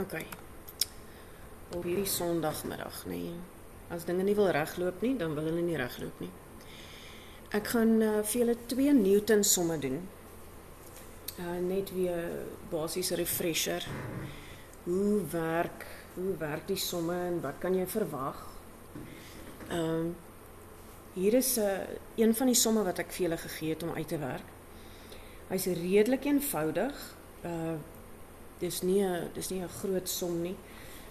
OK. Op hierdie Sondagmiddag, nee. As dinge nie wil regloop nie, dan wil hulle nie regloop nie. Ek gaan vir julle 2 Newton somme doen. Net weer basiese refresher. Hoe werk die somme en wat kan jy verwag? Hier is een van die somme wat ek vir julle gegee het om uit te werk. Hy's redelik eenvoudig. Dis nie 'n groot som nie.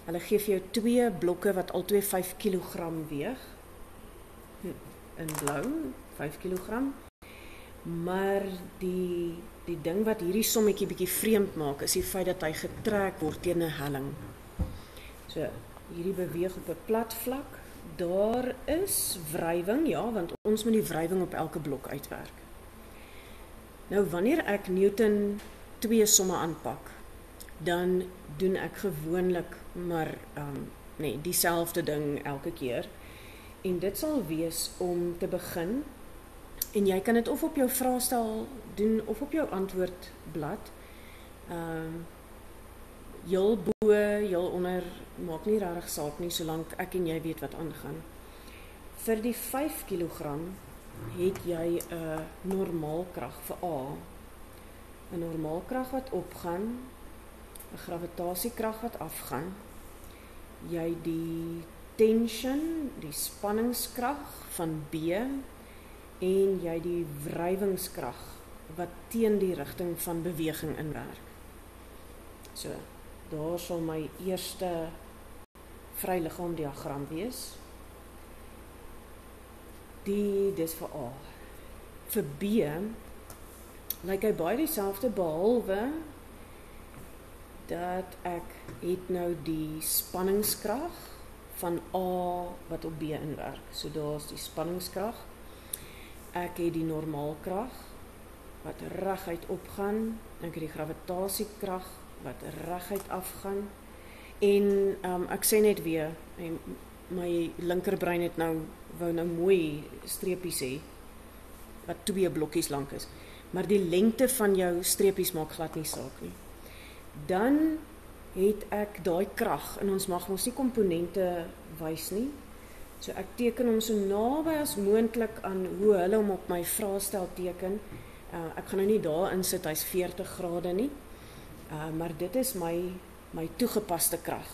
Hulle gee vir jou 2 blokke wat albei 5 kg weeg. In blou, 5 kg. Maar die ding wat hierdie sommetjie bietjie vreemd maak, is die feit dat hy getrek word teen 'n helling. So, hierdie beweeg op 'n plat vlak. Daar is wrywing, ja, want ons moet die wrywing op elke blok uitwerk. Nou, wanneer ek Newton 2 somme aanpak, dan doen ek gewoonlik maar dieselfde ding elke keer. En dit sal wees om te begin, en jy kan dit of op jou vraestel doen of op jou antwoordblad. Heel bo, heel onder, maak nie regtig saak nie, solank ek en jy weet wat aangaan. Vir die 5 kg het jy 'n normaalkrag vir A. 'n normaalkrag wat opgaan, 'n gravitasiekrag wat afgaan, jy die tension, die spanningskrag van B, en jy die wrywingskrag wat teen die rigting van beweging inwerk. So, daar sal my eerste vryliggaamdiagram wees. Dis vir A. Vir B lyk hy baie dieselfde, behalwe dat ek het nou die spanningskrag van A wat op B inwerk. So daar's die spanningskrag. Ek het die normaalkrag wat reguit opgaan. Ek het die gravitasiekrag wat reguit afgaan. En ek sê net weer, my linkerbrein wou nou mooi streepies hê, wat 2 blokkies lank is. Maar die lengte van jou streepies maak glad nie saak nie. Dan het ek daai krag, en ons mag ons nie komponente wys nie. So ek teken hom so naby as moontlik aan hoe hulle hom op my vraestel teken. Ek gaan nou nie daar insit, hy's 40 grade nie. Maar dit is my toegepaste krag.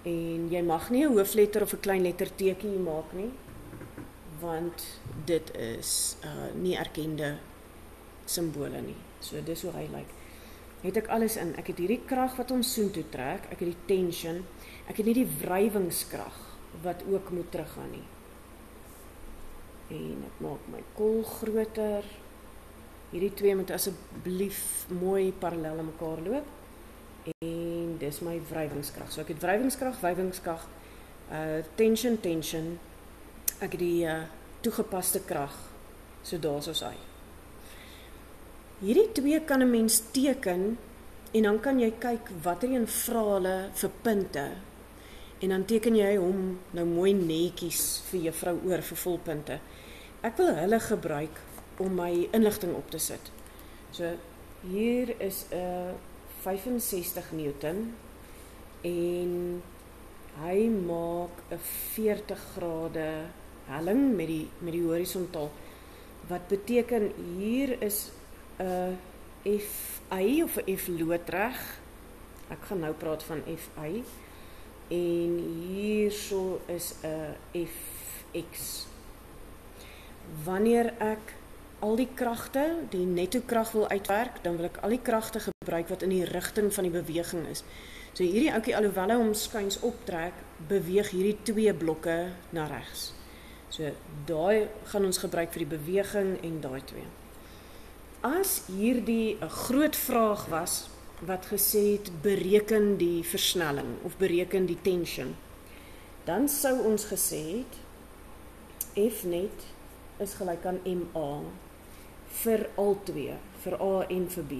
En jy mag nie 'n hoofletter of 'n klein letterteken maak nie, want dit is nie erkende simbole nie. So dis hoe hy lyk. Het ek alles in. Ek het hierdie krag wat hom soontoe trek, ek het die tension, ek het nie die wrywingskrag wat ook moet teruggaan nie. En ek maak my kol groter. Hierdie 2 moet asseblief mooi parallel aan mekaar loop. En dis my wrywingskrag. So ek het wrywingskrag, tension. Ek het die toegepaste krag. So daar's ons hy. Hierdie 2 kan 'n mens teken, en dan kan jy kyk watter een vra hulle vir punte. En dan teken jy hom nou mooi netjies vir juffrou oor vir volpunte. Ek wil hulle gebruik om my inligting op te sit. So hier is 'n 65 Newton en hy maak 'n 40 grade helling met die horisontaal. Wat beteken hier is 'n FI of 'n F loodreg. Ek gaan nou praat van FI. En hierso is 'n Fx. Wanneer ek al die kragte, die netto krag wil uitwerk, dan wil ek al die kragte gebruik wat in die rigting van die beweging is. So hierdie ouetjie, alhoewel hy hom skuins optrek, beweeg hierdie 2 blokke na regs. So daai gaan ons gebruik vir die beweging en daai 2. As hierdie 'n groot vraag was wat gesê het bereken die versnelling of bereken die tension, dan sou ons gesê het F net is gelyk aan MA vir al 2, vir A en vir B.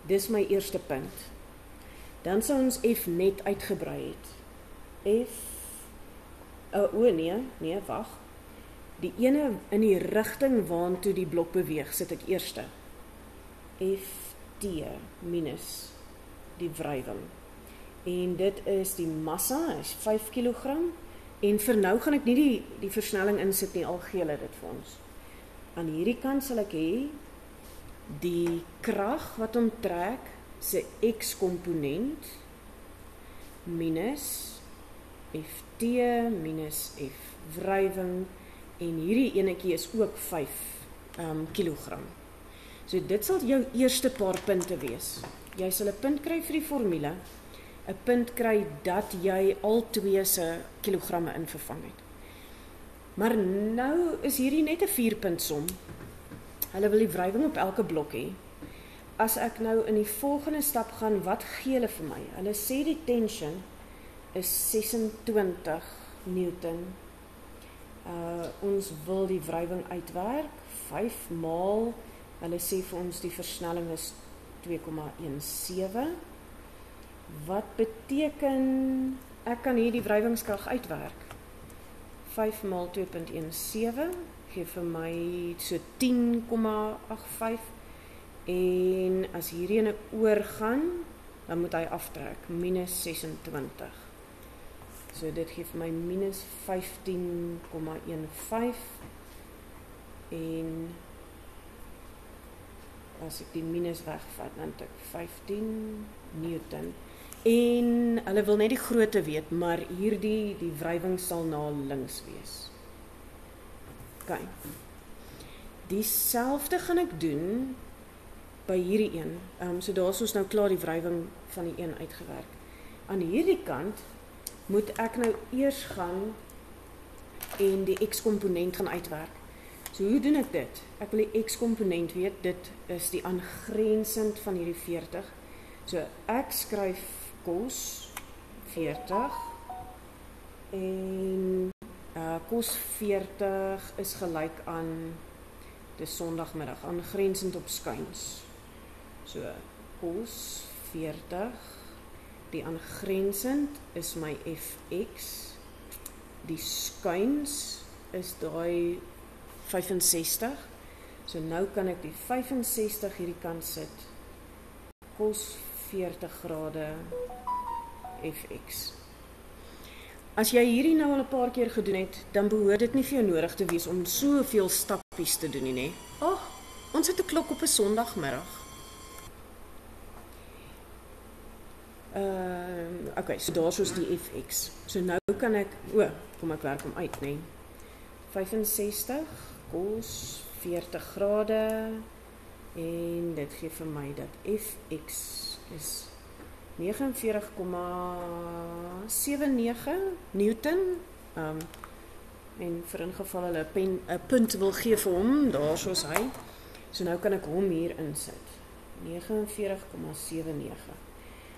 Dis my eerste punt. Dan sou ons F net uitgebrei het. Nee, wag. Die ene in die rigting waantoe die blok beweeg, sit ek eerste. Ft minus die wrywing. En dit is die massa, is 5 kg. En vir nou gaan ek nie die versnelling insit nie, al gee hulle dit vir ons. Aan hierdie kant sal ek hê die krag wat hom trek se x-komponent minus Ft minus F wrywing en hierdie enetjie is ook 5 kilogram. So dit sal jou eerste paar punte wees. Jy sal 'n punt kry vir die formule, 'n punt kry dat jy al twee se kilogramme invervang het. Maar nou is hierdie net 'n 4-punt som. Hulle wil die wrywing op elke blok hê. As ek nou in die volgende stap gaan, wat gee hulle vir my? Hulle sê die tension is 26 Newton. Ons wil die wrywing uitwerk, 5 maal, hulle sê vir ons die versnelling is 2,17. Wat beteken, ek kan hier die wrywingskrag uitwerk. 5 maal 2,17 gee vir my so 10,85. En as hierdie ene oorgaan, dan moet hy aftrek, minus 26. So dit gee vir my minus 15,15. En as ek die minus wegvat, dan het ek 15 Newton. En hulle wil net die grootte weet, maar hierdie, die wrywing sal na links wees. OK. Dieselfde gaan ek doen by hierdie een. So daar is ons nou klaar die wrywing van die een uitgewerk. Aan hierdie kant moet ek nou eers gaan en die x-komponent gaan uitwerk. So hoe doen ek dit? Ek wil die x-komponent weet, dit is die aangrensend van hierdie 40. So ek skryf cos 40 en cos 40 is gelyk aan dis Sondagmiddag, aangrensend op skuins. So cos 40, die aangrensend is my fx, die skuins is daai 65, so nou kan ek die 65 hierdie kant sit, cos 40 grade fx. As jy hierdie nou al 'n paar keer gedoen het, dan behoort dit nie vir jou nodig te wees om soveel stappies te doen nie, né? Ons het 'n klok op 'n Sondagmiddag. OK, so daar is die fx. So nou kan ek, kom ek werk hom uit, né? 65 cos 40 grade en dit gee vir my dat fx is 49,79 Newton. En vir ingeval hulle 'n punt wil gee vir hom, daar soos hy. So nou kan ek hom hier insit. 49,79.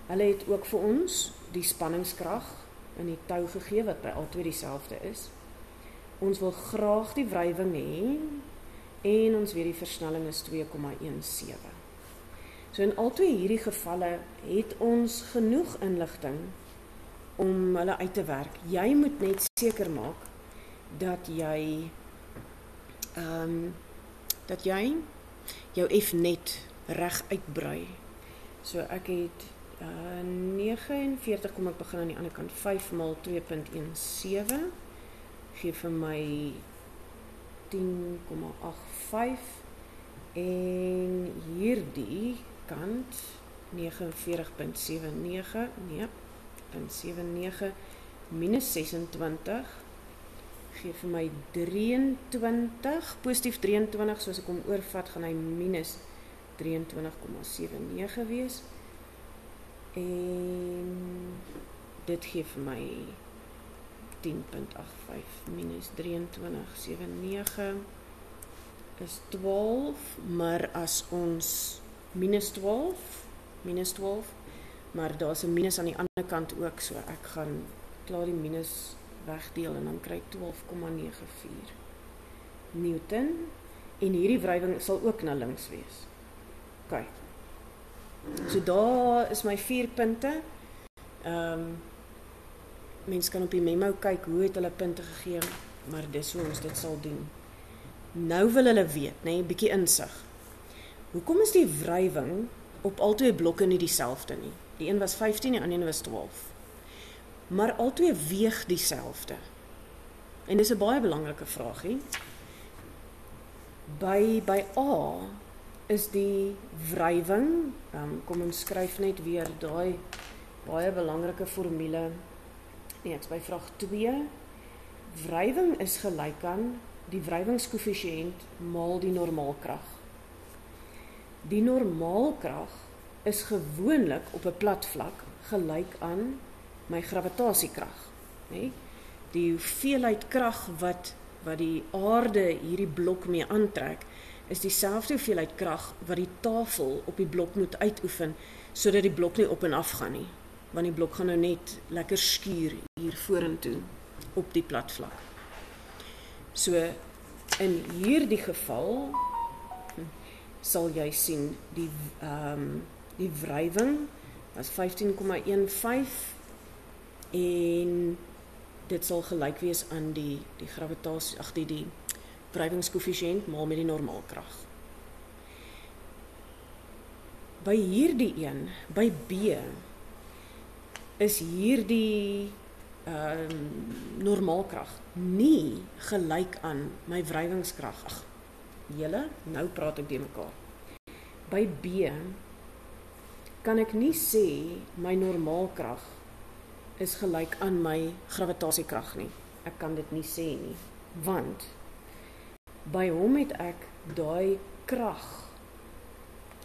Hulle het ook vir ons die spanningskrag in die tou gegee wat by albei dieselfde is. Ons wil graag die wrywing hê en ons weet die versnelling is 2,17. So in albei hierdie gevalle het ons genoeg inligting om hulle uit te werk. Jy moet net seker maak dat jy jou F net reg uitbrei. So ek het 49, kom ek begin aan die ander kant, 5 maal 2,17 gee vir my 10,85 en hierdie kant 49,79, nee, 0,79 minus 26 gee vir my 23, positief 23, soos ek hom oorvat, gaan hy minus 23,79 wees. En dit gee vir my 10,85 minus 23,79 is 12, maar as ons minus 12, maar daar is 'n minus aan die ander kant ook, so ek gaan klaar die minus wegdeel en dan kry ek 12,94 Newton en hierdie wrywing sal ook na links wees. OK. So daar is my 4 punte. Mens kan op die memo kyk hoe het hulle punte gegee, maar dis hoe ons dit sal doen. Nou wil hulle weet, né, 'n bietjie insig. Hoekom is die wrywing op albei blokke nie dieselfde nie? Die een was 15, die ander was 12. Maar albei weeg dieselfde. En dis 'n baie belangrike vraagie. By A is die wrywing, kom ons skryf net weer daai baie belangrike formule. Nee, ek's by vraag 2. Wrywing is gelyk aan die wrywingskoëffisiënt maal die normaalkrag. Die normaalkrag is gewoonlik op 'n plat vlak gelyk aan my gravitasiekrag, nee? Die hoeveelheid krag wat die aarde hierdie blok mee aantrek, is dieselfde hoeveelheid krag wat die tafel op die blok moet uitoefen, sodat die blok nie op en af gaan nie, want die blok gaan nou net lekker skuur hier vorentoe op die plat vlak. So, in hierdie geval sal jy sien die wrywing was 15,15 en dit sal gelyk wees aan die gravitasie, die wrywingskoëffisiënt maal met die normaalkrag. By hierdie een, by B, is hierdie normaalkrag nie gelyk aan my wrywingskrag. Nou praat ek die mekaar. By B kan ek nie sê my normaalkrag is gelyk aan my gravitasiekrag nie. Ek kan dit nie sê nie, want by hom het ek daai krag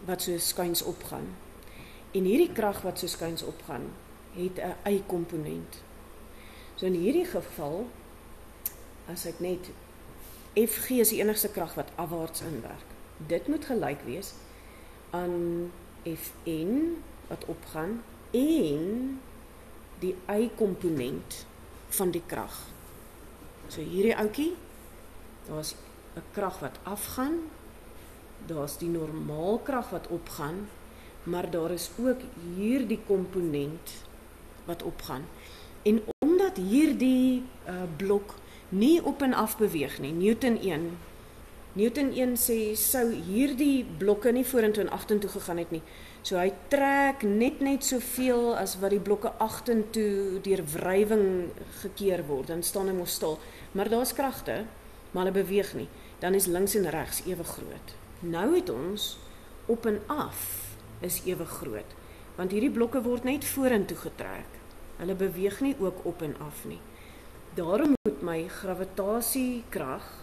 wat so skuins opgaan. En hierdie krag wat so skuins opgaan, het 'n y-komponent. So in hierdie geval, as ek net Fg is die enigste krag wat afwaarts inwerk. Dit moet gelyk wees aan Fn wat opgaan en die y-komponent van die krag. So hierdie ouetjie, daar's 'n krag wat afgaan, daar's die normaalkrag wat opgaan, maar daar is ook hierdie komponent wat opgaan. En omdat hierdie blok nie op en af beweeg nie, Newton 1 sê, sou hierdie blokke nie vorentoe en agtertoe gegaan het nie. So hy trek net soveel as wat die blokke agtertoe deur wrywing gekeer word, dan staan hy mos stil. Maar daar's kragte, maar hulle beweeg nie. Dan is links en regs ewe groot. Nou het ons op en af is ewe groot, want hierdie blokke word net vorentoe getrek. Hulle beweeg nie ook op en af nie. Daarom moet my gravitasiekrag,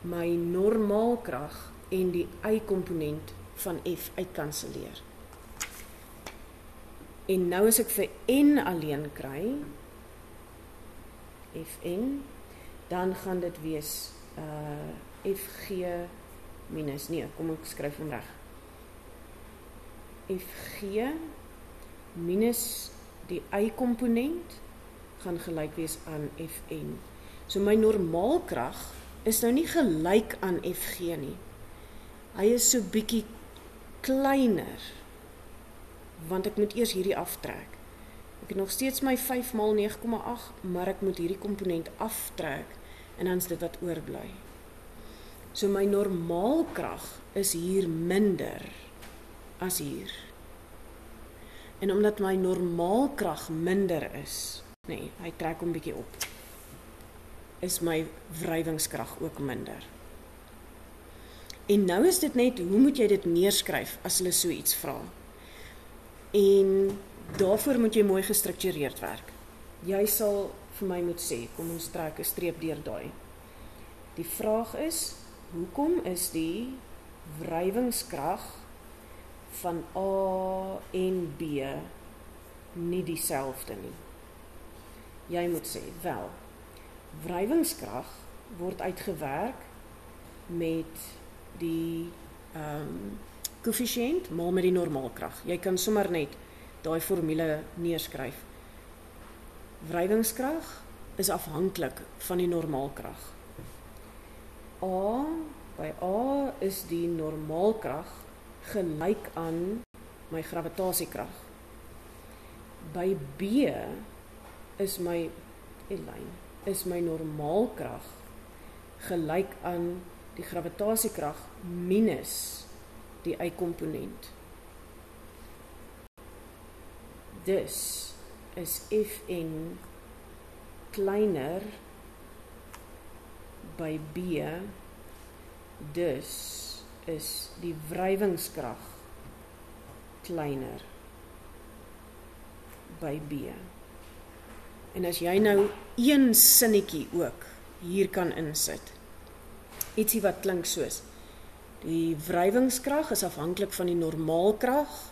my normaalkrag en die y-komponent van F uitkanselleer. En nou as ek vir N alleen kry, Fn, dan gaan dit wees Fg minus, kom ek skryf hom reg. Fg minus die y-komponent gaan gelyk wees aan Fn. So my normaalkrag is nou nie gelyk aan Fg nie. Hy is so bietjie kleiner, want ek moet eers hierdie aftrek. Ek het nog steeds my 5 maal 9,8, maar ek moet hierdie komponent aftrek, en dan is dit wat oorbly. So my normaalkrag is hier minder as hier. En omdat my normaalkrag minder is, hy trek hom bietjie op, is my wrywingskrag ook minder. En nou is dit net, hoe moet jy dit neerskryf as hulle so iets vra? En daarvoor moet jy mooi gestruktureerd werk. Jy sal vir my moet sê, kom ons trek 'n streep deur daai. Die vraag is, hoekom is die wrywingskrag van A en B nie dieselfde nie? Jy moet sê, wel, wrywingskrag word uitgewerk met die koëffisiënt maal met die normaalkrag. Jy kan sommer net daai formule neerskryf. Wrywingskrag is afhanklik van die normaalkrag. By A is die normaalkrag gelyk aan my gravitasiekrag. By B is my normaalkrag gelyk aan die gravitasiekrag minus die y-komponent. Dus is Fn kleiner by B, dus is die wrywingskrag kleiner by B. En as jy nou een sinnetjie ook hier kan insit, ietsie wat klink soos, die wrywingskrag is afhanklik van die normaalkrag,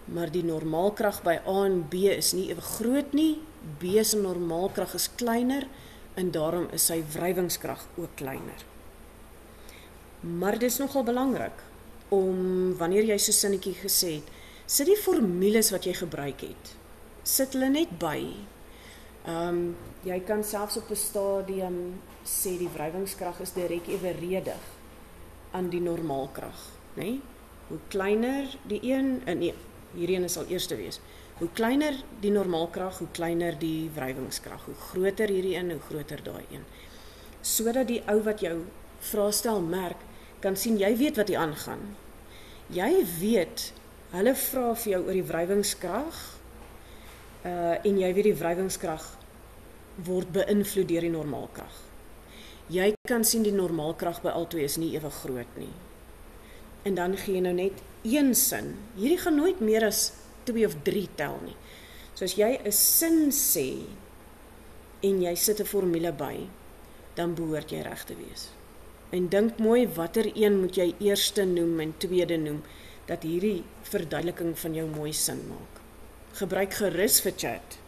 maar die normaalkrag by A en B is nie ewe groot nie, B se normaalkrag is kleiner, en daarom is sy wrywingskrag ook kleiner. Maar dit is nogal belangrik, om wanneer jy so sinnetjie gesê het, sit die formules wat jy gebruik het, sit hulle net by. Jy kan selfs op 'n stadium sê die wrywingskrag is direk eweredig aan die normaalkrag, né? Hoe kleiner die een, nee, hierdie een sal eerste wees. Hoe kleiner die normaalkrag, hoe kleiner die wrywingskrag. Hoe groter hierdie een, hoe groter daai een. Sodat die ou wat jou vraestel merk, kan sien, jy weet wat hier aangaan. Jy weet, hulle vra vir jou oor die wrywingskrag, en jy weet die wrywingskrag word beïnvloed deur die normaalkrag. Jy kan sien die normaalkrag by albei is nie ewe groot nie. En dan gee jy nou net een sin. Hierdie gaan nooit meer as 2 of 3 tel nie. So as jy 'n sin sê, en jy sit 'n formule by, dan behoort jy reg te wees. En dink mooi, watter een moet jy eerste noem en tweede noem, dat hierdie verduideliking van jou mooi sin maak. Gebruik gerus vir chat,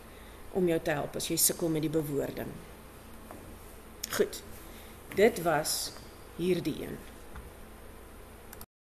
om jou te help as jy sukkel met die bewoording. Goed, dit was hierdie een.